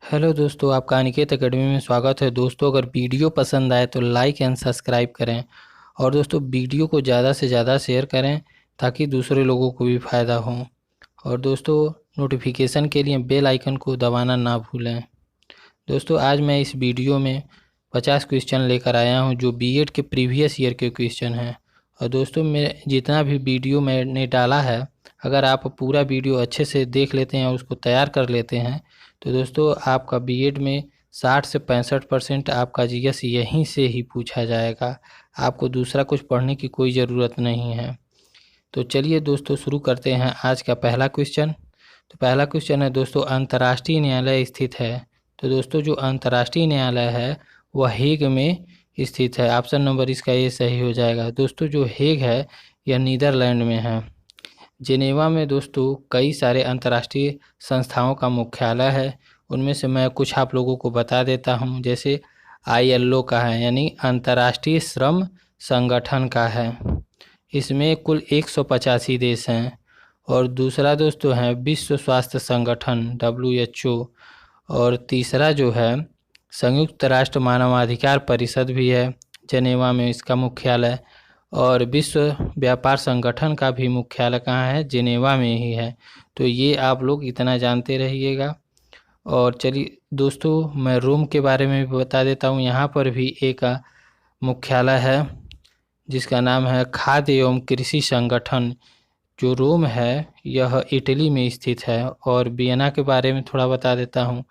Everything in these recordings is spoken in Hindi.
हेलो दोस्तों, आपका अनिकेत एकेडमी में स्वागत है। दोस्तों, अगर वीडियो पसंद आए तो लाइक एंड सब्सक्राइब करें और दोस्तों वीडियो को ज़्यादा से ज़्यादा शेयर करें ताकि दूसरे लोगों को भी फ़ायदा हो। और दोस्तों, नोटिफिकेशन के लिए बेल आइकन को दबाना ना भूलें। दोस्तों, आज मैं इस वीडियो में 50 क्वेश्चन लेकर आया हूं जो बीएड के प्रीवियस ईयर के क्वेश्चन हैं। और दोस्तों, मैं जितना भी वीडियो मैंने डाला है, अगर आप पूरा वीडियो अच्छे से देख लेते हैं और उसको तैयार कर लेते हैं तो दोस्तों आपका बीएड में 60 से 65% आपका जीएस यहीं से ही पूछा जाएगा। आपको दूसरा कुछ पढ़ने की कोई ज़रूरत नहीं है। तो चलिए दोस्तों, शुरू करते हैं आज का पहला क्वेश्चन। तो पहला क्वेश्चन है दोस्तों, अंतर्राष्ट्रीय न्यायालय स्थित है। तो दोस्तों, जो अंतर्राष्ट्रीय न्यायालय है वह हेग में स्थित है। ऑप्शन नंबर इसका ये सही हो जाएगा। दोस्तों, जो हेग है यह नीदरलैंड में है। जेनेवा में दोस्तों कई सारे अंतर्राष्ट्रीय संस्थाओं का मुख्यालय है। उनमें से मैं कुछ आप लोगों को बता देता हूं। जैसे आईएलओ का है, यानी अंतर्राष्ट्रीय श्रम संगठन का है। इसमें कुल 185 देश हैं। और दूसरा दोस्तों है विश्व स्वास्थ्य संगठन WHO। और तीसरा जो है संयुक्त राष्ट्र मानवाधिकार परिषद भी है, जेनेवा में इसका मुख्यालय। और विश्व व्यापार संगठन का भी मुख्यालय कहाँ है? जेनेवा में ही है। तो ये आप लोग इतना जानते रहिएगा। और चलिए दोस्तों, मैं रोम के बारे में भी बता देता हूँ। यहाँ पर भी एक मुख्यालय है जिसका नाम है खाद्य एवं कृषि संगठन। जो रोम है यह इटली में स्थित है। और वियना के बारे में थोड़ा बता देता हूँ।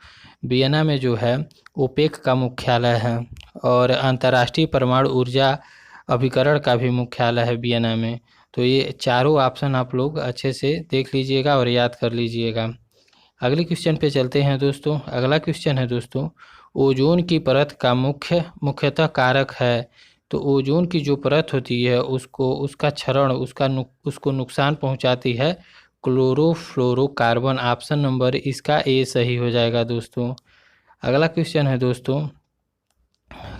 वियना में जो है ओपेक का मुख्यालय है। और अंतर्राष्ट्रीय परमाणु ऊर्जा अभिकरण का भी मुख्यालय है वियना में। तो ये चारों ऑप्शन आप लोग अच्छे से देख लीजिएगा और याद कर लीजिएगा। अगले क्वेश्चन पे चलते हैं दोस्तों। अगला क्वेश्चन है दोस्तों, ओजोन की परत का मुख्यतः कारक है। तो ओजोन की जो परत होती है उसको उसका क्षरण उसको नुकसान पहुंचाती है क्लोरोफ्लोरोकार्बन। ऑप्शन नंबर इसका ए सही हो जाएगा दोस्तों। अगला क्वेश्चन है दोस्तों,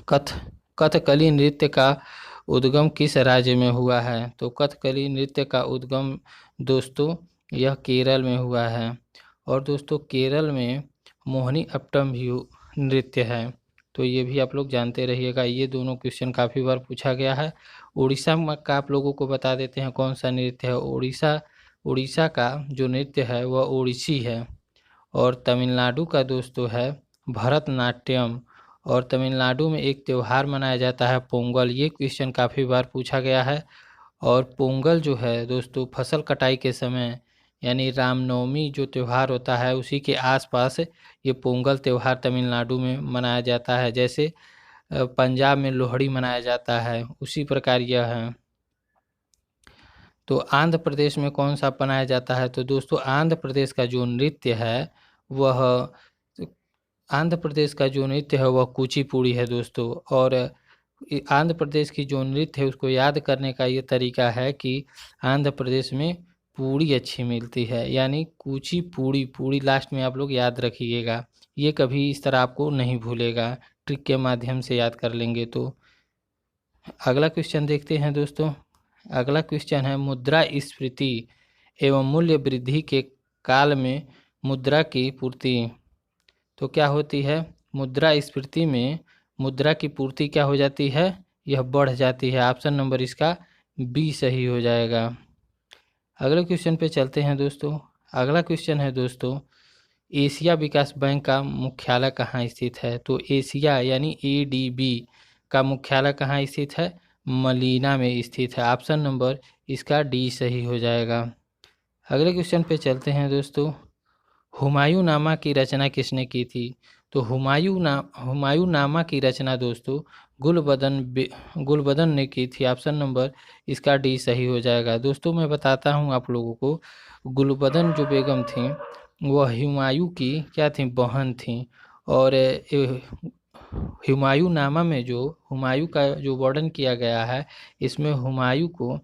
कथ कथकली नृत्य का उद्गम किस राज्य में हुआ है? तो कथकली नृत्य का उद्गम दोस्तों यह केरल में हुआ है। और दोस्तों केरल में मोहिनी अट्टम भी नृत्य है। तो ये भी आप लोग जानते रहिएगा। ये दोनों क्वेश्चन काफ़ी बार पूछा गया है। उड़ीसा का आप लोगों को बता देते हैं कौन सा नृत्य है। उड़ीसा का जो नृत्य है वह ओडिसी है। और तमिलनाडु का दोस्तों है भरतनाट्यम। और तमिलनाडु में एक त्यौहार मनाया जाता है पोंगल। ये क्वेश्चन काफ़ी बार पूछा गया है। और पोंगल जो है दोस्तों फसल कटाई के समय, यानी रामनवमी जो त्यौहार होता है उसी के आसपास ये पोंगल त्यौहार तमिलनाडु में मनाया जाता है। जैसे पंजाब में लोहड़ी मनाया जाता है उसी प्रकार यह है। तो आंध्र प्रदेश में कौन सा मनाया जाता है? तो दोस्तों आंध्र प्रदेश का जो नृत्य है वह कुचिपुड़ी है दोस्तों। और आंध्र प्रदेश की जो नृत्य है उसको याद करने का ये तरीका है कि आंध्र प्रदेश में पूड़ी अच्छी मिलती है, यानी कुचिपुड़ी। पूड़ी लास्ट में आप लोग याद रखिएगा। ये कभी इस तरह आपको नहीं भूलेगा, ट्रिक के माध्यम से याद कर लेंगे तो। अगला क्वेश्चन देखते हैं दोस्तों। अगला क्वेश्चन है, मुद्रास्फीति एवं मूल्य वृद्धि के काल में मुद्रा की पूर्ति तो क्या होती है? मुद्रास्फीति में मुद्रा की पूर्ति क्या हो जाती है? यह बढ़ जाती है। ऑप्शन नंबर इसका बी सही हो जाएगा। अगले क्वेश्चन पे चलते हैं दोस्तों। अगला क्वेश्चन है दोस्तों, एशिया विकास बैंक का मुख्यालय कहाँ स्थित है? तो एशिया यानी ADB का मुख्यालय कहाँ स्थित है? मलीना में स्थित है। ऑप्शन नंबर इसका डी सही हो जाएगा। अगले क्वेश्चन पे चलते हैं दोस्तों, हुमायूंनामा की रचना किसने की थी? तो हुमायूंनामा की रचना दोस्तों गुलबदन ने की थी। ऑप्शन नंबर इसका डी सही हो जाएगा। दोस्तों मैं बताता हूँ आप लोगों को, गुलबदन जो बेगम थी वह हुमायूं की क्या थी? बहन थी। और हुमायूंनामा में जो हुमायूं का जो वर्णन किया गया है इसमें हुमायूं को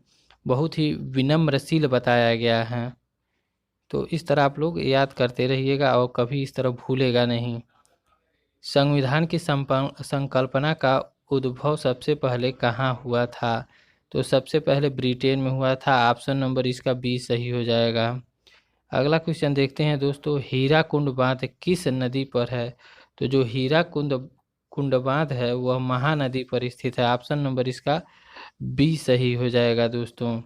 बहुत ही विनम्रशील बताया गया है। तो इस तरह आप लोग याद करते रहिएगा और कभी इस तरह भूलेगा नहीं। संविधान की संकल्पना का उद्भव सबसे पहले कहाँ हुआ था? तो सबसे पहले ब्रिटेन में हुआ था। ऑप्शन नंबर इसका बी सही हो जाएगा। अगला क्वेश्चन देखते हैं दोस्तों, हीराकुंड बांध किस नदी पर है? तो जो हीराकुंड कुंड बांध है वह महानदी पर स्थित है। ऑप्शन नंबर इसका बी सही हो जाएगा दोस्तों।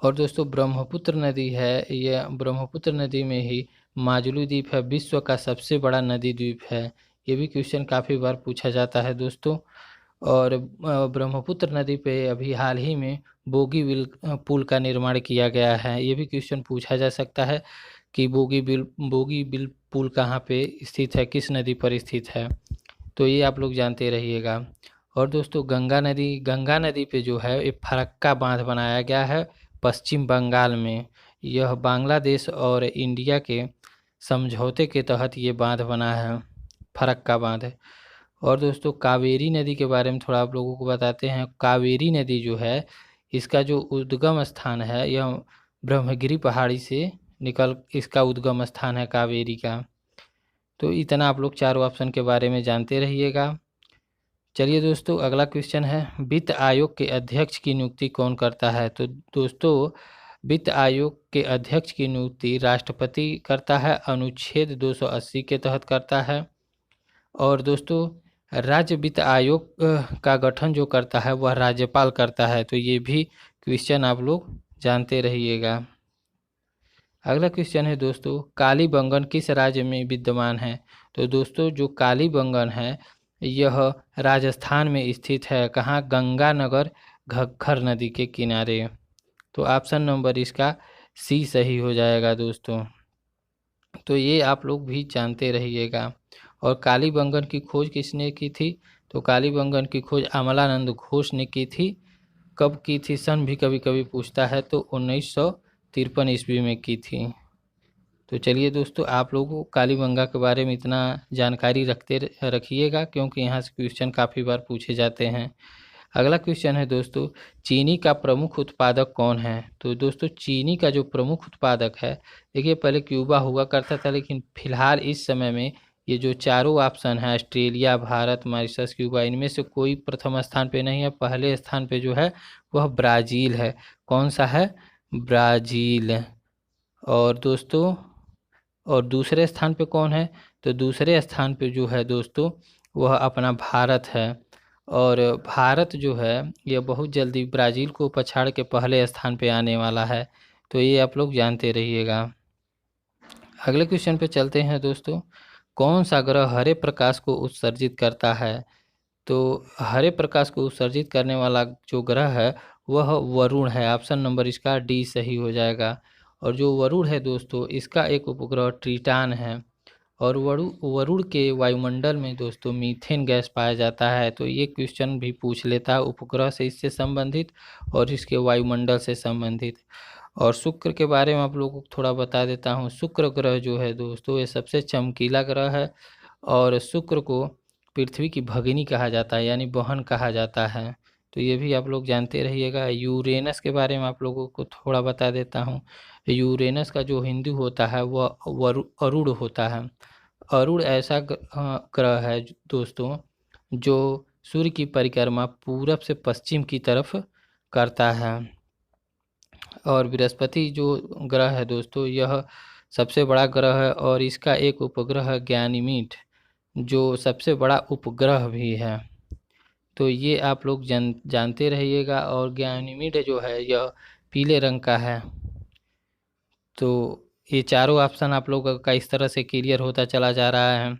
और दोस्तों ब्रह्मपुत्र नदी है, यह ब्रह्मपुत्र नदी में ही माजुली द्वीप है, विश्व का सबसे बड़ा नदी द्वीप है। ये भी क्वेश्चन काफ़ी बार पूछा जाता है दोस्तों। और ब्रह्मपुत्र नदी पे अभी हाल ही में बोगीबिल पुल का निर्माण किया गया है। ये भी क्वेश्चन पूछा जा सकता है कि बोगीबिल पुल कहाँ पे स्थित है, किस नदी पर स्थित है। तो ये आप लोग जानते रहिएगा। और दोस्तों गंगा नदी पे जो है एक फरक्का बांध बनाया गया है पश्चिम बंगाल में। यह बांग्लादेश और इंडिया के समझौते के तहत ये बांध बना है, फरक्का बांध है। और दोस्तों कावेरी नदी के बारे में थोड़ा आप लोगों को बताते हैं। कावेरी नदी जो है इसका जो उद्गम स्थान है यह ब्रह्मगिरी पहाड़ी से निकल इसका उद्गम स्थान है कावेरी का। तो इतना आप लोग चारों ऑप्शन के बारे में जानते रहिएगा। चलिए दोस्तों अगला क्वेश्चन है, वित्त आयोग के अध्यक्ष की नियुक्ति कौन करता है? तो दोस्तों वित्त आयोग के अध्यक्ष की नियुक्ति राष्ट्रपति करता है, अनुच्छेद 280 के तहत करता है। और दोस्तों राज्य वित्त आयोग का गठन जो करता है वह राज्यपाल करता है। तो ये भी क्वेश्चन आप लोग जानते रहिएगा। अगला क्वेश्चन है दोस्तों, कालीबंगन किस राज्य में विद्यमान है? तो दोस्तों जो कालीबंगन है यह राजस्थान में स्थित है। कहाँ? गंगानगर घग्गर नदी के किनारे। तो ऑप्शन नंबर इसका सी सही हो जाएगा दोस्तों। तो ये आप लोग भी जानते रहिएगा। और कालीबंगन की खोज किसने की थी? तो कालीबंगन की खोज अमलानंद घोष ने की थी। कब की थी? सन भी कभी कभी पूछता है, तो 1953 ईस्वी में की थी। तो चलिए दोस्तों आप लोगों को कालीबंगा के बारे में इतना जानकारी रखिएगा, क्योंकि यहाँ से क्वेश्चन काफ़ी बार पूछे जाते हैं। अगला क्वेश्चन है दोस्तों, चीनी का प्रमुख उत्पादक कौन है? तो दोस्तों चीनी का जो प्रमुख उत्पादक है, देखिए पहले क्यूबा हुआ करता था, लेकिन फिलहाल इस समय में ये जो चारों ऑप्शन है ऑस्ट्रेलिया, भारत, मॉरिशस, क्यूबा, इनमें से कोई प्रथम स्थान पे नहीं है। पहले स्थान पे जो है वह ब्राज़ील है। कौन सा है? ब्राज़ील। और दोस्तों और दूसरे स्थान पे कौन है? तो दूसरे स्थान पे जो है दोस्तों वह अपना भारत है। और भारत जो है यह बहुत जल्दी ब्राज़ील को पछाड़ के पहले स्थान पे आने वाला है। तो ये आप लोग जानते रहिएगा। अगले क्वेश्चन पे चलते हैं दोस्तों, कौन सा ग्रह हरे प्रकाश को उत्सर्जित करता है? तो हरे प्रकाश को उत्सर्जित करने वाला जो ग्रह है वह वरुण है। ऑप्शन नंबर इसका डी सही हो जाएगा। और जो वरुण है दोस्तों इसका एक उपग्रह ट्रिटान है। और वरुण के वायुमंडल में दोस्तों मीथेन गैस पाया जाता है। तो ये क्वेश्चन भी पूछ लेता है उपग्रह से इससे संबंधित और इसके वायुमंडल से संबंधित। और शुक्र के बारे में आप लोगों को थोड़ा बता देता हूँ। शुक्र ग्रह जो है दोस्तों ये सबसे चमकीला ग्रह है। और शुक्र को पृथ्वी की भगिनी कहा जाता है, यानी बहन कहा जाता है। तो ये भी आप लोग जानते रहिएगा। यूरेनस के बारे में आप लोगों को थोड़ा बता देता हूँ। यूरेनस का जो हिंदू होता है वह अरुण होता है। अरुण ऐसा ग्रह है दोस्तों जो सूर्य की परिक्रमा पूरब से पश्चिम की तरफ करता है। और बृहस्पति जो ग्रह है दोस्तों यह सबसे बड़ा ग्रह है और इसका एक उपग्रह है गैनीमीड, जो सबसे बड़ा उपग्रह भी है। तो ये आप लोग जानते रहिएगा। और गैनीमीड जो है यह पीले रंग का है। तो ये चारों ऑप्शन आप लोगों का इस तरह से क्लियर होता चला जा रहा है।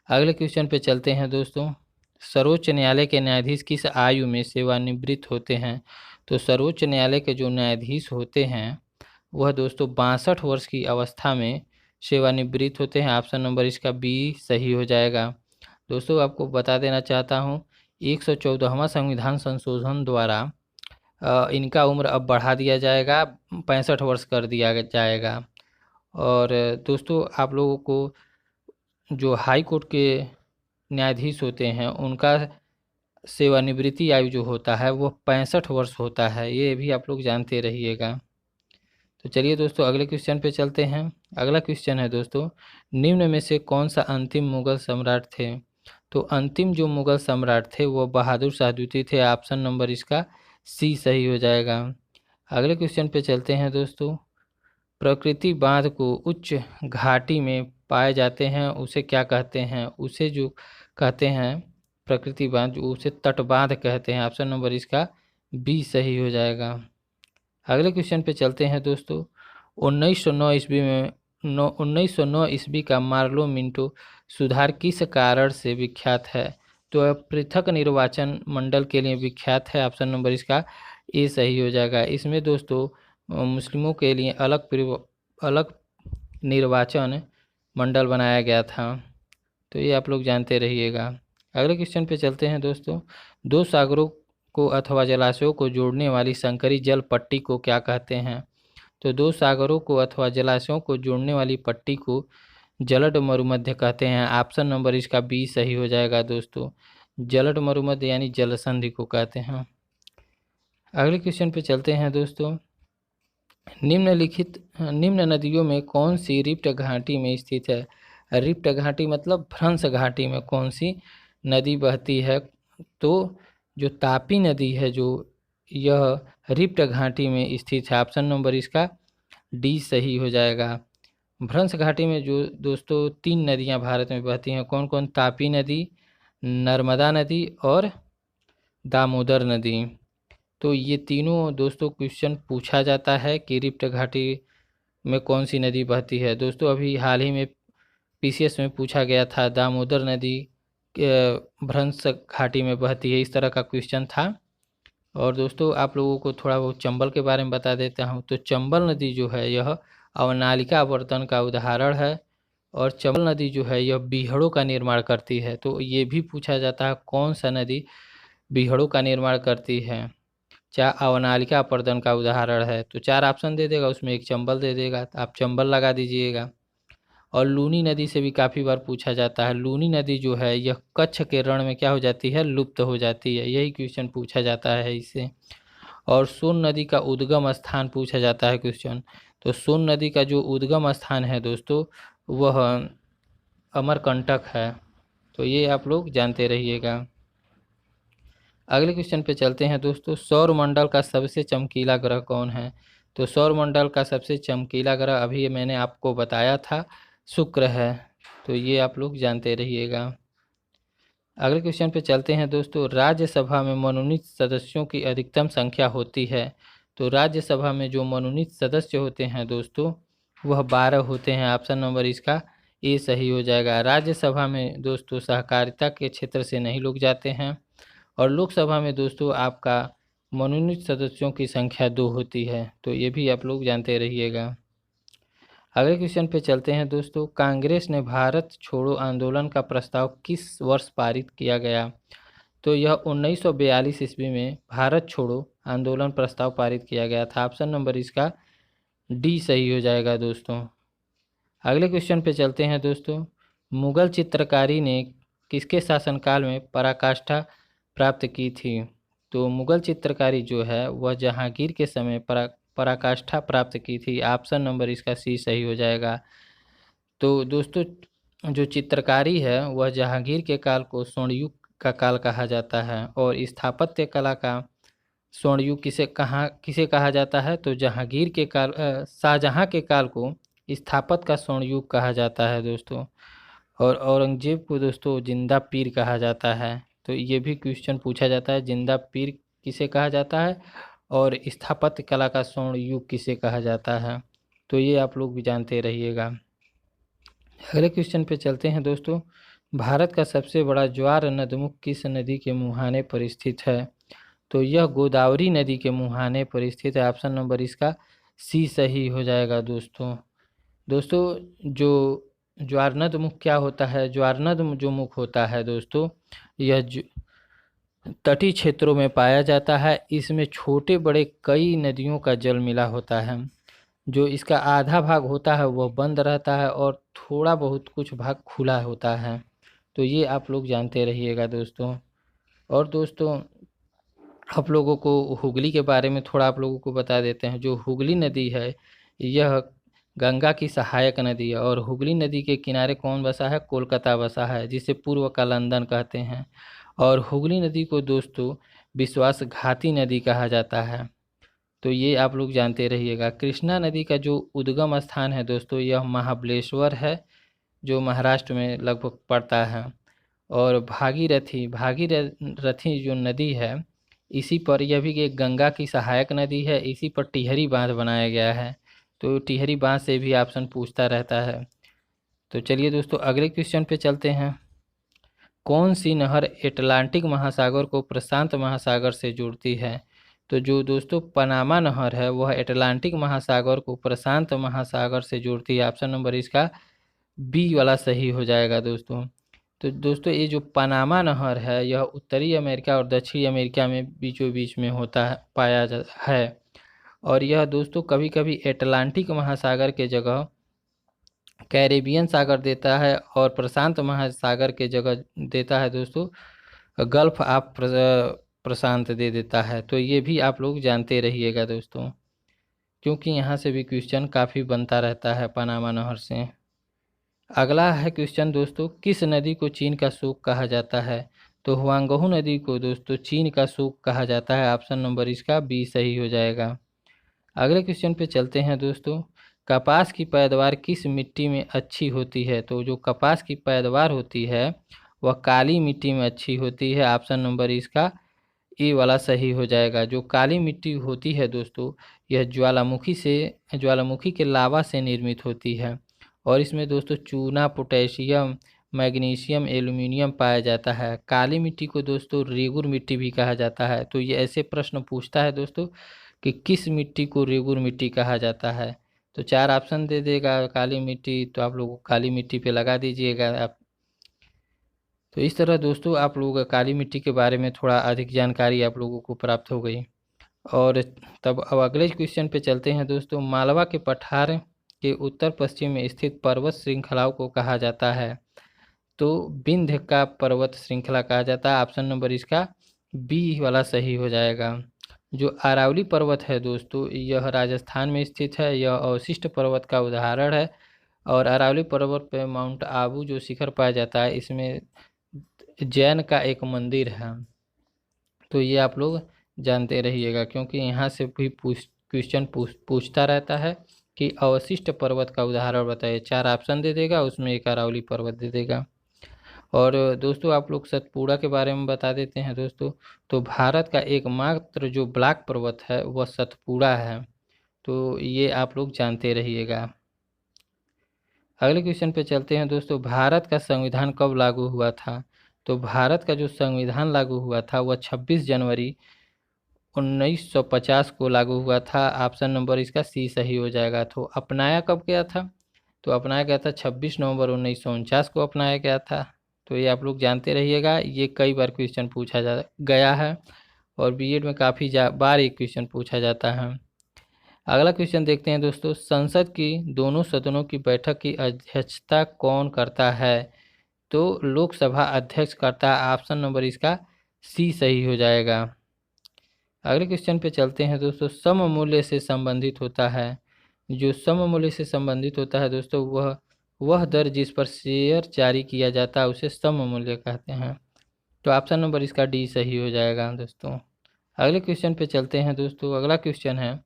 अगले क्वेश्चन पे चलते हैं दोस्तों, सर्वोच्च न्यायालय के न्यायाधीश किस आयु में सेवानिवृत्त होते हैं? तो सर्वोच्च न्यायालय के जो न्यायाधीश होते हैं वह दोस्तों 62 वर्ष की अवस्था में सेवानिवृत्त होते हैं। ऑप्शन नंबर इसका बी सही हो जाएगा। दोस्तों आपको बता देना चाहता हूँ 114वां संविधान संशोधन द्वारा इनका उम्र अब बढ़ा दिया जाएगा, 65 वर्ष कर दिया जाएगा। और दोस्तों आप लोगों को जो हाई कोर्ट के न्यायाधीश होते हैं उनका सेवानिवृत्ति आयु जो होता है वो 65 वर्ष होता है। ये भी आप लोग जानते रहिएगा। तो चलिए दोस्तों अगले क्वेश्चन पे चलते हैं। अगला क्वेश्चन है दोस्तों, निम्न में से कौन सा अंतिम मुगल सम्राट थे? तो अंतिम जो मुगल सम्राट थे वो बहादुर शाह द्वितीय थे। ऑप्शन नंबर इसका सी सही हो जाएगा। अगले क्वेश्चन पे चलते हैं दोस्तों, प्रकृति बांध को उच्च घाटी में पाए जाते हैं उसे क्या कहते हैं? उसे जो कहते हैं प्रकृति बांध, उसे तटबांध कहते हैं। ऑप्शन नंबर इसका बी सही हो जाएगा। अगले क्वेश्चन पे चलते हैं दोस्तों। 1909 ईस्वी में 1909 ईस्वी का मार्लो मिंटो सुधार किस कारण से विख्यात है? तो पृथक निर्वाचन मंडल के लिए विख्यात है। ऑप्शन नंबर इसका ए सही हो जाएगा। इसमें दोस्तों मुस्लिमों के लिए अलग निर्वाचन मंडल बनाया गया था। तो ये आप लोग जानते रहिएगा। अगले क्वेश्चन पे चलते हैं दोस्तों। दो सागरों को अथवा जलाशयों को जोड़ने वाली संकरी जल पट्टी को क्या कहते हैं? तो दो सागरों को अथवा जलाशयों को जोड़ने वाली पट्टी को जलद मरुमध्य कहते हैं। ऑप्शन नंबर इसका बी सही हो जाएगा दोस्तों। जलद मरुमध्य यानी जल संधि को कहते हैं। अगले क्वेश्चन पे चलते हैं दोस्तों। निम्न नदियों में कौन सी रिफ्ट घाटी में स्थित है? रिफ्ट घाटी मतलब भ्रंश घाटी में कौन सी नदी बहती है? तो जो तापी नदी है जो यह रिफ्ट घाटी में स्थित है। ऑप्शन नंबर इसका डी सही हो जाएगा। भ्रंश घाटी में जो दोस्तों 3 नदियां भारत में बहती हैं, कौन कौन? तापी नदी, नर्मदा नदी और दामोदर नदी। तो ये तीनों दोस्तों क्वेश्चन पूछा जाता है कि रिफ्ट घाटी में कौन सी नदी बहती है। दोस्तों अभी हाल ही में पीसीएस में पूछा गया था दामोदर नदी भ्रंश घाटी में बहती है, इस तरह का क्वेश्चन था। और दोस्तों आप लोगों को थोड़ा बहुत चंबल के बारे में बता देता हूँ। तो चंबल नदी जो है यह अवनालिका आवर्तन का उदाहरण है और चंबल नदी जो है यह बीहड़ों का निर्माण करती है। तो ये भी पूछा जाता है कौन सा नदी बीहड़ों का निर्माण करती है, क्या अवनालिका अपर्दन का उदाहरण है? तो 4 ऑप्शन दे देगा, उसमें एक चंबल दे देगा, तो आप चंबल लगा दीजिएगा। और लूनी नदी से भी काफ़ी बार पूछा जाता है। लूनी नदी जो है यह कच्छ के रण में क्या हो जाती है? लुप्त हो जाती है। यही क्वेश्चन पूछा जाता है इससे। और सोन नदी का उद्गम स्थान पूछा जाता है क्वेश्चन। तो सोन नदी का जो उद्गम स्थान है दोस्तों वह अमरकंटक है। तो ये आप लोग जानते रहिएगा। अगले क्वेश्चन पे चलते हैं दोस्तों। सौर मंडल का सबसे चमकीला ग्रह कौन है? तो सौर मंडल का सबसे चमकीला ग्रह अभी मैंने आपको बताया था, शुक्र है। तो ये आप लोग जानते रहिएगा। अगले क्वेश्चन पे चलते हैं दोस्तों। राज्यसभा में मनोनीत सदस्यों की अधिकतम संख्या होती है। तो राज्यसभा में जो मनोनीत सदस्य होते हैं दोस्तों वह 12 होते हैं। ऑप्शन नंबर इसका ए सही हो जाएगा। राज्यसभा में दोस्तों सहकारिता के क्षेत्र से नहीं लोग जाते हैं और लोकसभा में दोस्तों आपका मनोनीत सदस्यों की संख्या 2 होती है। तो ये भी आप लोग जानते रहिएगा। अगले क्वेश्चन पे चलते हैं दोस्तों। कांग्रेस ने भारत छोड़ो आंदोलन का प्रस्ताव किस वर्ष पारित किया गया? तो यह 1942 ईस्वी में भारत छोड़ो आंदोलन प्रस्ताव पारित किया गया था। ऑप्शन नंबर इसका डी सही हो जाएगा दोस्तों। अगले क्वेश्चन पे चलते हैं दोस्तों। मुगल चित्रकारी ने किसके शासनकाल में पराकाष्ठा प्राप्त की थी? तो मुगल चित्रकारी जो है वह जहांगीर के समय पराकाष्ठा प्राप्त की थी। ऑप्शन नंबर इसका सी सही हो जाएगा। तो दोस्तों जो चित्रकारी है वह जहांगीर के काल को स्वर्णयुग का काल कहा जाता है और स्थापत्य कला का स्वर्णयुग किसे कहा जाता है? तो जहांगीर के काल शाहजहां के काल को स्थापत्य का स्वर्णयुग कहा जाता है दोस्तों। और औरंगजेब को दोस्तों जिंदा पीर कहा जाता है। तो ये भी क्वेश्चन पूछा जाता है, जिंदा पीर किसे कहा जाता है और स्थापत्य कला का स्वर्ण युग किसे कहा जाता है? तो ये आप लोग भी जानते रहिएगा। अगले क्वेश्चन पे चलते हैं दोस्तों। भारत का सबसे बड़ा ज्वार नदमुख किस नदी के मुहाने पर स्थित है? तो यह गोदावरी नदी के मुहाने पर स्थित है। ऑप्शन नंबर इसका सी सही हो जाएगा दोस्तों। जो ज्वारनद मुख क्या होता है? ज्वारनद जो मुख होता है दोस्तों यह तटीय क्षेत्रों में पाया जाता है। इसमें छोटे बड़े कई नदियों का जल मिला होता है। जो इसका आधा भाग होता है वह बंद रहता है और थोड़ा बहुत कुछ भाग खुला होता है। तो ये आप लोग जानते रहिएगा दोस्तों। और दोस्तों आप लोगों को हुगली के बारे में थोड़ा आप लोगों को बता देते हैं। जो हुगली नदी है यह गंगा की सहायक नदी है और हुगली नदी के किनारे कौन बसा है? कोलकाता बसा है, जिसे पूर्व का लंदन कहते हैं। और हुगली नदी को दोस्तों विश्वासघाती नदी कहा जाता है। तो ये आप लोग जानते रहिएगा। कृष्णा नदी का जो उद्गम स्थान है दोस्तों, यह महाबलेश्वर है, जो महाराष्ट्र में लगभग पड़ता है। और भागीरथी जो नदी है, इसी पर, यह भी एक गंगा की सहायक नदी है, इसी पर टिहरी बांध बनाया गया है। तो टिहरी बांध से भी ऑप्शन पूछता रहता है। तो चलिए दोस्तों अगले क्वेश्चन पे चलते हैं। कौन सी नहर अटलांटिक महासागर को प्रशांत महासागर से जोड़ती है? तो जो दोस्तों पनामा नहर है वह अटलांटिक महासागर को प्रशांत महासागर से जोड़ती है। ऑप्शन नंबर इसका बी वाला सही हो जाएगा दोस्तों। तो दोस्तों ये जो पनामा नहर है, यह उत्तरी अमेरिका और दक्षिणी अमेरिका में बीचों बीच में होता है, पाया जाता है। और यह दोस्तों कभी कभी अटलांटिक महासागर के जगह कैरेबियन सागर देता है, और प्रशांत महासागर के जगह देता है दोस्तों गल्फ ऑफ प्रशांत दे देता है। तो ये भी आप लोग जानते रहिएगा दोस्तों, क्योंकि यहाँ से भी क्वेश्चन काफ़ी बनता रहता है पनामा नहर से। अगला है क्वेश्चन दोस्तों, किस नदी को चीन का सूख कहा जाता है? तो हुआंगहू नदी को दोस्तों चीन का सूख कहा जाता है। ऑप्शन नंबर इसका बी सही हो जाएगा। अगले क्वेश्चन पे चलते हैं दोस्तों, कपास की पैदावार किस मिट्टी में अच्छी होती है? तो जो कपास की पैदावार होती है वह काली मिट्टी में अच्छी होती है। ऑप्शन नंबर इसका ए वाला सही हो जाएगा। जो काली मिट्टी होती है दोस्तों, यह ज्वालामुखी के लावा से निर्मित होती है, और इसमें दोस्तों चूना, पोटेशियम, मैग्नीशियम, एल्यूमिनियम पाया जाता है। काली मिट्टी को दोस्तों रेगुर मिट्टी भी कहा जाता है। तो ये ऐसे प्रश्न पूछता है दोस्तों कि किस मिट्टी को रेगुर मिट्टी कहा जाता है। तो 4 ऑप्शन दे देगा काली मिट्टी, तो आप लोग काली मिट्टी पे लगा दीजिएगा आप। तो इस तरह दोस्तों आप लोग काली मिट्टी के बारे में थोड़ा अधिक जानकारी आप लोगों को प्राप्त हो गई। और तब अब अगले क्वेश्चन पे चलते हैं दोस्तों, मालवा के पठार के उत्तर पश्चिम में स्थित पर्वत श्रृंखलाओं को कहा जाता है? तो विंध्य का पर्वत श्रृंखला कहा जाता है। ऑप्शन नंबर इसका बी वाला सही हो जाएगा। जो अरावली पर्वत है दोस्तों, यह राजस्थान में स्थित है, यह अवशिष्ट पर्वत का उदाहरण है। और अरावली पर्वत पे माउंट आबू जो शिखर पाया जाता है, इसमें जैन का एक मंदिर है। तो ये आप लोग जानते रहिएगा, क्योंकि यहाँ से भी क्वेश्चन पूछता रहता है कि अवशिष्ट पर्वत का उदाहरण बताइए। 4 ऑप्शन दे देगा, उसमें एक अरावली पर्वत दे देगा। और दोस्तों आप लोग सतपुड़ा के बारे में बता देते हैं दोस्तों। तो भारत का एकमात्र जो ब्लैक पर्वत है वह सतपुड़ा है। तो ये आप लोग जानते रहिएगा। अगले क्वेश्चन पे चलते हैं दोस्तों, भारत का संविधान कब लागू हुआ था? तो भारत का जो संविधान लागू हुआ था वह 26 जनवरी 1950 को लागू हुआ था। ऑप्शन नंबर इसका सी सही हो जाएगा। तो अपनाया कब गया था? तो अपनाया गया था 26 नवंबर 1949 को अपनाया गया था। तो ये आप लोग जानते रहिएगा, ये कई बार क्वेश्चन पूछा गया है, और बीएड में काफ़ी बार ये क्वेश्चन पूछा जाता है। अगला क्वेश्चन देखते हैं दोस्तों, संसद की दोनों सदनों की बैठक की अध्यक्षता कौन करता है? तो लोकसभा अध्यक्ष करता है। ऑप्शन नंबर इसका सी सही हो जाएगा। अगले क्वेश्चन पे चलते हैं दोस्तों, सम मूल्य से संबंधित होता है। जो सम मूल्य से संबंधित होता है दोस्तों, वह दर जिस पर शेयर जारी किया जाता है उसे सम मूल्य कहते हैं। तो ऑप्शन नंबर इसका डी सही हो जाएगा दोस्तों। अगले क्वेश्चन पे चलते हैं दोस्तों। अगला क्वेश्चन है,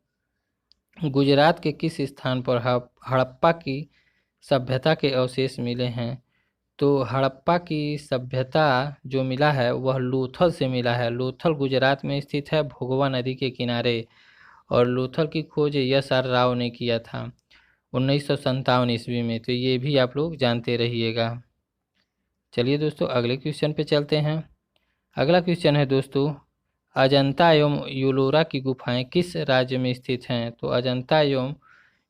गुजरात के किस स्थान पर हड़प्पा की सभ्यता के अवशेष मिले हैं? तो हड़प्पा की सभ्यता जो मिला है वह लोथल से मिला है। लोथल गुजरात में स्थित है, भोगवा नदी के किनारे। और लोथल की खोज एस.आर. राव ने किया था 1957 ईस्वी में। तो ये भी आप लोग जानते रहिएगा। चलिए दोस्तों अगले क्वेश्चन पे चलते हैं। अगला क्वेश्चन है दोस्तों, अजंता एवं एलोरा की गुफाएं किस राज्य में स्थित हैं? तो अजंता एवं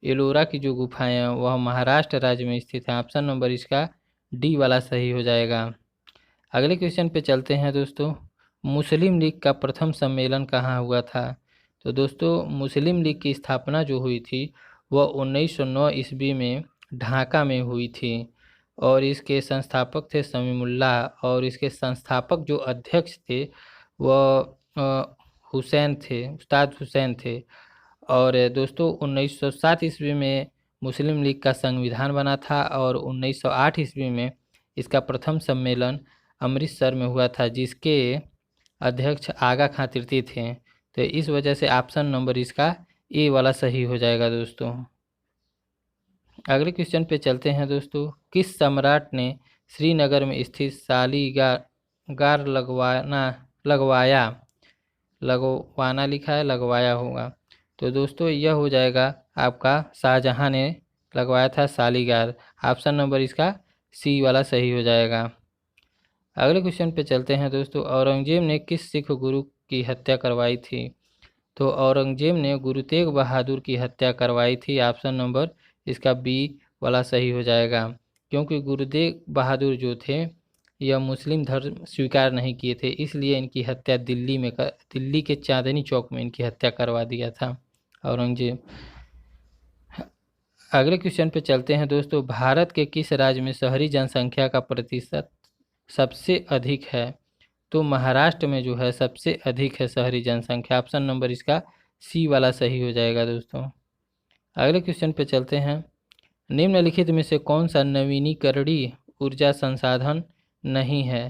एलोरा की जो गुफाएं हैं वह महाराष्ट्र राज्य में स्थित हैं। ऑप्शन नंबर इसका डी वाला सही हो जाएगा। अगले क्वेश्चन पे चलते हैं दोस्तों, मुस्लिम लीग का प्रथम सम्मेलन कहाँ हुआ था? तो दोस्तों मुस्लिम लीग की स्थापना जो हुई थी वह 1909 ईस्वी में ढाका में हुई थी, और इसके संस्थापक थे समीमुल्लाह, और इसके संस्थापक जो अध्यक्ष थे वह हुसैन थे, उस्ताद हुसैन थे। और दोस्तों 1907 ईस्वी में मुस्लिम लीग का संविधान बना था, और 1908 ईस्वी में इसका प्रथम सम्मेलन अमृतसर में हुआ था, जिसके अध्यक्ष आगा खां तृतीय थे। तो इस वजह से ऑप्शन नंबर इसका ए वाला सही हो जाएगा दोस्तों। अगले क्वेश्चन पे चलते हैं दोस्तों। किस सम्राट ने श्रीनगर में स्थित शालिगार गार लगवाना लिखा है, लगवाया होगा। तो दोस्तों यह हो जाएगा आपका शाहजहां ने लगवाया था शालिगार। ऑप्शन नंबर इसका सी वाला सही हो जाएगा। अगले क्वेश्चन पे चलते हैं दोस्तों। औरंगजेब ने किस सिख गुरु की हत्या करवाई थी? तो औरंगजेब ने गुरु तेग बहादुर की हत्या करवाई थी। ऑप्शन नंबर इसका बी वाला सही हो जाएगा, क्योंकि गुरु तेग बहादुर जो थे यह मुस्लिम धर्म स्वीकार नहीं किए थे, इसलिए इनकी हत्या दिल्ली के चांदनी चौक में इनकी हत्या करवा दिया था औरंगजेब। अगले क्वेश्चन पे चलते हैं दोस्तों। भारत के किस राज्य में शहरी जनसंख्या का प्रतिशत सबसे अधिक है? तो महाराष्ट्र में जो है सबसे अधिक है शहरी जनसंख्या। ऑप्शन नंबर इसका सी वाला सही हो जाएगा दोस्तों। अगले क्वेश्चन पे चलते हैं। निम्नलिखित में से कौन सा नवीनीकरणीय ऊर्जा संसाधन नहीं है?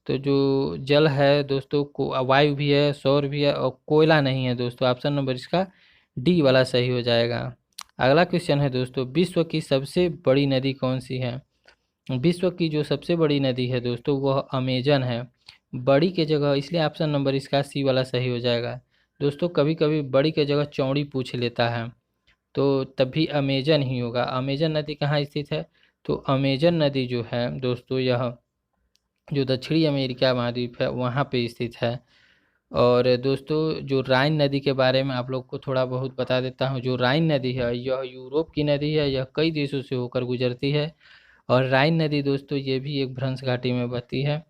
तो जो जल है दोस्तों, को वायु भी है, सौर भी है और कोयला नहीं है दोस्तों। ऑप्शन नंबर इसका डी वाला सही हो जाएगा। अगला क्वेश्चन है दोस्तों। विश्व की सबसे बड़ी नदी कौन सी है? विश्व की जो सबसे बड़ी नदी है दोस्तों वह अमेजन है। बड़ी के जगह, इसलिए ऑप्शन नंबर इसका सी वाला सही हो जाएगा। दोस्तों कभी कभी बड़ी के जगह चौड़ी पूछ लेता है, तो तब भी अमेजन ही होगा। अमेजन नदी कहाँ स्थित है? तो अमेजन नदी जो है दोस्तों यह जो दक्षिणी अमेरिका महाद्वीप है वहाँ पे स्थित है। और दोस्तों जो राइन नदी के बारे में आप लोग को थोड़ा बहुत बता देता हूँ। जो राइन नदी है यह यूरोप की नदी है, यह कई देशों से होकर गुजरती है। और राइन नदी दोस्तों ये भी एक भ्रंश घाटी में बहती है।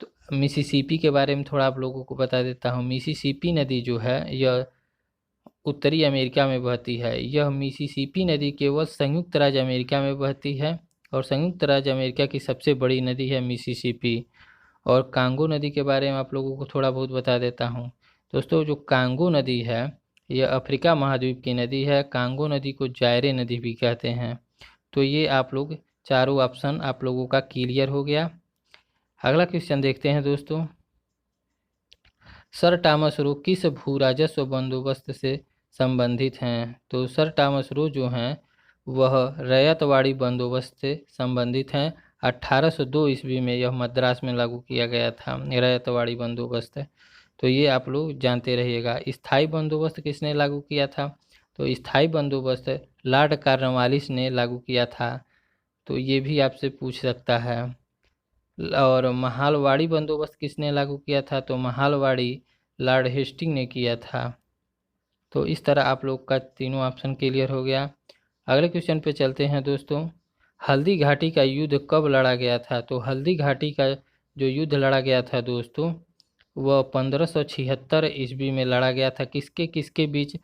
तो मिसिसिपी के बारे में थोड़ा आप लोगों को बता देता हूँ। मिसिसिपी नदी जो है यह उत्तरी अमेरिका में बहती है। यह मिसिसिपी नदी केवल संयुक्त राज्य अमेरिका में बहती है और संयुक्त राज्य अमेरिका की सबसे बड़ी नदी है मिसिसिपी। और कांगो नदी के बारे में आप लोगों को थोड़ा बहुत बता देता हूँ। दोस्तों जो कांगो नदी है यह अफ्रीका महाद्वीप की नदी है। कांगो नदी को जायरे नदी भी कहते हैं। तो ये आप लोग चारों ऑप्शन आप लोगों का क्लियर हो गया। अगला क्वेश्चन देखते हैं दोस्तों। सर टॉमस रो किस भू राजस्व बंदोबस्त से संबंधित हैं? तो सर टॉमस रो जो हैं वह रैयतवाड़ी बंदोबस्त से संबंधित हैं। 1802 ईस्वी में यह मद्रास में लागू किया गया था रैयतवाड़ी बंदोबस्त। तो ये आप लोग जानते रहिएगा। स्थायी बंदोबस्त किसने लागू किया था? तो स्थायी बंदोबस्त लॉर्ड कॉर्नवालिस ने लागू किया था। तो ये भी आपसे पूछ सकता है। और महालवाड़ी बंदोबस्त किसने लागू किया था? तो महालवाड़ी लॉर्ड हेस्टिंग ने किया था। तो इस तरह आप लोग का तीनों ऑप्शन क्लियर हो गया। अगले क्वेश्चन पे चलते हैं दोस्तों। हल्दी घाटी का युद्ध कब लड़ा गया था? तो हल्दी घाटी का जो युद्ध लड़ा गया था दोस्तों वह 1576 ईस्वी में लड़ा गया था। किसके किसके बीच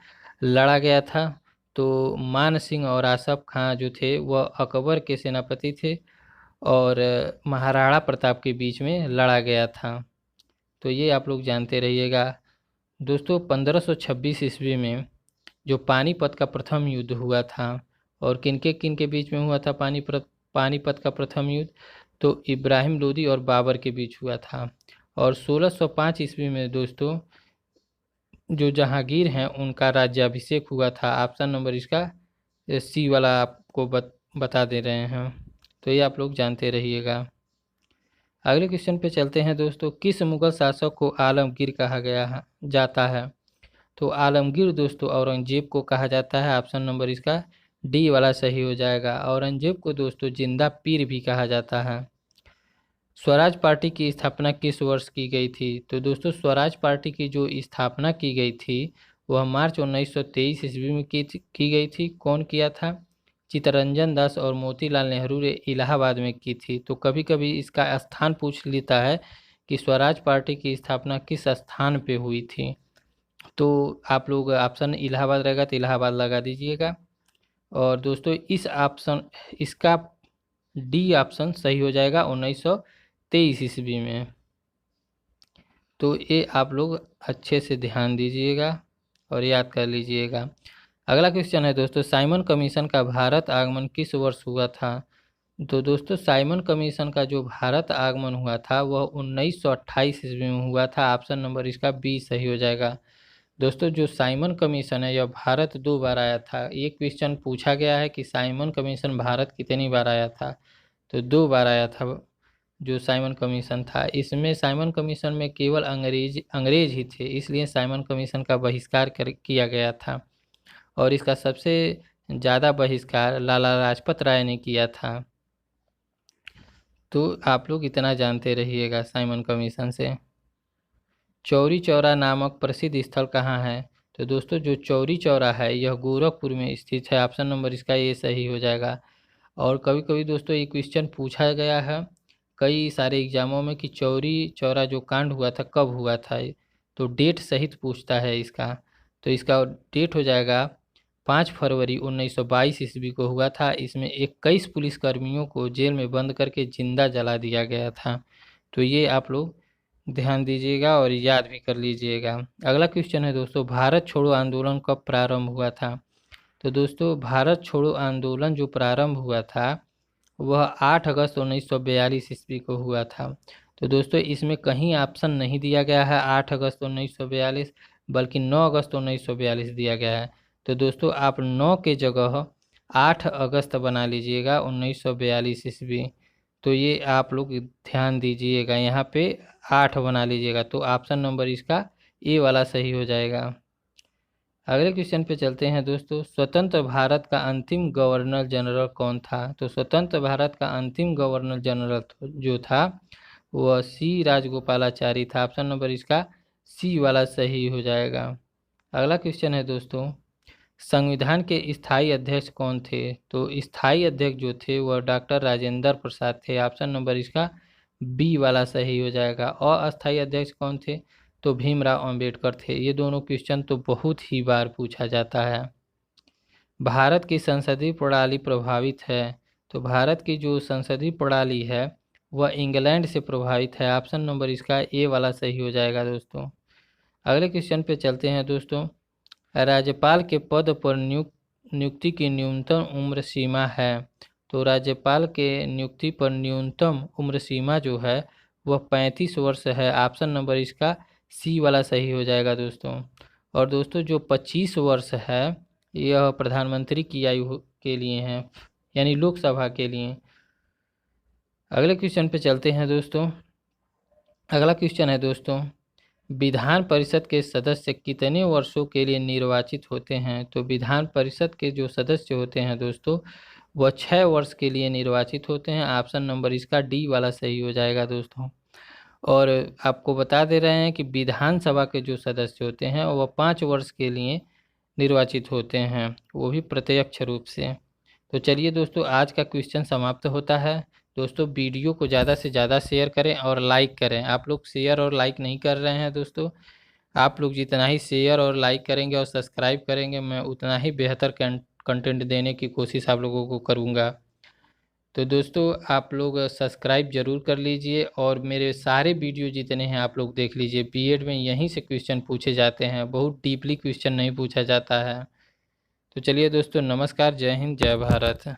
लड़ा गया था? तो मान सिंह और आसफ खां जो थे वह अकबर के सेनापति थे और महाराणा प्रताप के बीच में लड़ा गया था। तो ये आप लोग जानते रहिएगा। दोस्तों 1526 ईस्वी में जो पानीपत का प्रथम युद्ध हुआ था, और किनके बीच में हुआ था पानीपत का प्रथम युद्ध? तो इब्राहिम लोदी और बाबर के बीच हुआ था। और 1605 ईस्वी में दोस्तों जो जहांगीर हैं उनका राज्याभिषेक हुआ था। ऑप्शन नंबर इसका सी वाला आपको बता दे रहे हैं। तो ये आप लोग जानते रहिएगा। अगले क्वेश्चन पे चलते हैं दोस्तों। किस मुगल शासक को आलमगीर कहा जाता है? तो आलमगीर दोस्तों औरंगजेब को कहा जाता है। ऑप्शन नंबर इसका डी वाला सही हो जाएगा। औरंगजेब को दोस्तों जिंदा पीर भी कहा जाता है। स्वराज पार्टी की स्थापना किस वर्ष की गई थी? तो दोस्तों स्वराज पार्टी की जो स्थापना की गई थी वह मार्च 1923 ईस्वी में की गई थी। कौन किया था? चित्तरंजन दास और मोतीलाल नेहरू ने इलाहाबाद में की थी। तो कभी कभी इसका स्थान पूछ लेता है कि स्वराज पार्टी की स्थापना किस स्थान पे हुई थी। तो आप लोग ऑप्शन इलाहाबाद रहेगा तो इलाहाबाद लगा दीजिएगा। और दोस्तों इसका डी ऑप्शन सही हो जाएगा 1923 ईस्वी में। तो ये आप लोग अच्छे से ध्यान दीजिएगा और याद कर लीजिएगा। अगला क्वेश्चन है दोस्तों। साइमन कमीशन का भारत आगमन किस वर्ष हुआ था? तो दोस्तों साइमन कमीशन का जो भारत आगमन हुआ था वह 1928 ईस्वी में हुआ था। ऑप्शन नंबर इसका बी सही हो जाएगा। दोस्तों जो साइमन कमीशन है यह भारत 2 बार आया था। ये क्वेश्चन पूछा गया है कि साइमन कमीशन भारत कितनी बार आया था, तो 2 बार आया था। जो साइमन कमीशन था इसमें साइमन कमीशन में केवल अंग्रेज ही थे, इसलिए साइमन कमीशन का बहिष्कार किया गया था। और इसका सबसे ज़्यादा बहिष्कार लाला लाजपत राय ने किया था। तो आप लोग इतना जानते रहिएगा साइमन कमीशन से। चौरी चौरा नामक प्रसिद्ध स्थल कहाँ है? तो दोस्तों जो चौरी चौरा है यह गोरखपुर में स्थित है। ऑप्शन नंबर इसका ये सही हो जाएगा। और कभी कभी दोस्तों ये क्वेश्चन पूछा गया है कई सारे एग्जामों में कि चौरी चौरा जो कांड हुआ था कब हुआ था, तो डेट सहित पूछता है इसका। तो इसका डेट हो जाएगा 5 फरवरी 1922 ईस्वी को हुआ था। इसमें 21 पुलिसकर्मियों को जेल में बंद करके जिंदा जला दिया गया था। तो ये आप लोग ध्यान दीजिएगा और याद भी कर लीजिएगा। अगला क्वेश्चन है दोस्तों, भारत छोड़ो आंदोलन कब प्रारंभ हुआ था? तो दोस्तों भारत छोड़ो आंदोलन जो प्रारंभ हुआ था वह 8 अगस्त 1942 ईस्वी को हुआ था। तो दोस्तों इसमें कहीं ऑप्शन नहीं दिया गया है 8 अगस्त 1942, बल्कि 9 अगस्त 1942 दिया गया है। तो दोस्तों आप 9 के जगह 8 अगस्त बना लीजिएगा 1942 ईस्वी। तो ये आप लोग ध्यान दीजिएगा, यहाँ पे 8 बना लीजिएगा। तो ऑप्शन नंबर इसका ए वाला सही हो जाएगा। अगले क्वेश्चन पे चलते हैं दोस्तों, स्वतंत्र भारत का अंतिम गवर्नर जनरल कौन था? तो स्वतंत्र भारत का अंतिम गवर्नर जनरल जो था वह सी राजगोपालाचारी था। ऑप्शन नंबर इसका सी वाला सही हो जाएगा। अगला क्वेश्चन है दोस्तों, संविधान के स्थायी अध्यक्ष कौन थे? तो स्थायी अध्यक्ष जो थे वह डॉक्टर राजेंद्र प्रसाद थे। ऑप्शन नंबर इसका बी वाला सही हो जाएगा। और अस्थायी अध्यक्ष कौन थे? तो भीमराव अंबेडकर थे। ये दोनों क्वेश्चन तो बहुत ही बार पूछा जाता है। भारत की संसदीय प्रणाली प्रभावित है? तो भारत की जो संसदीय प्रणाली है वह इंग्लैंड से प्रभावित है। ऑप्शन नंबर इसका ए वाला सही हो जाएगा दोस्तों। अगले क्वेश्चन पे चलते हैं दोस्तों, राज्यपाल के पद पर नियुक्ति की न्यूनतम उम्र सीमा है? तो राज्यपाल के नियुक्ति पर न्यूनतम उम्र सीमा जो है वह 35 वर्ष है। ऑप्शन नंबर इसका सी वाला सही हो जाएगा दोस्तों। और दोस्तों जो 25 वर्ष है यह प्रधानमंत्री की आयु के लिए है, यानी लोकसभा के लिए। अगले क्वेश्चन पे चलते हैं दोस्तों। अगला क्वेश्चन है दोस्तों, विधान परिषद के सदस्य कितने वर्षों के लिए निर्वाचित होते हैं? तो विधान परिषद के जो सदस्य होते हैं दोस्तों वह 6 वर्ष के लिए निर्वाचित होते हैं। ऑप्शन नंबर इसका डी वाला सही हो जाएगा दोस्तों। और आपको बता दे रहे हैं कि विधानसभा के जो सदस्य होते हैं वह 5 वर्ष के लिए निर्वाचित होते हैं, वो भी प्रत्यक्ष रूप से। तो चलिए दोस्तों आज का क्वेश्चन समाप्त होता है। दोस्तों वीडियो को ज़्यादा से ज़्यादा शेयर करें और लाइक करें। आप लोग शेयर और लाइक नहीं कर रहे हैं दोस्तों। आप लोग जितना ही शेयर और लाइक करेंगे और सब्सक्राइब करेंगे मैं उतना ही बेहतर कंटेंट देने की कोशिश आप लोगों को करूँगा। तो दोस्तों आप लोग सब्सक्राइब ज़रूर कर लीजिए और मेरे सारे वीडियो जितने हैं आप लोग देख लीजिए। बीएड में यहीं से क्वेश्चन पूछे जाते हैं, बहुत डीपली क्वेश्चन नहीं पूछा जाता है। तो चलिए दोस्तों, नमस्कार, जय हिंद, जय भारत।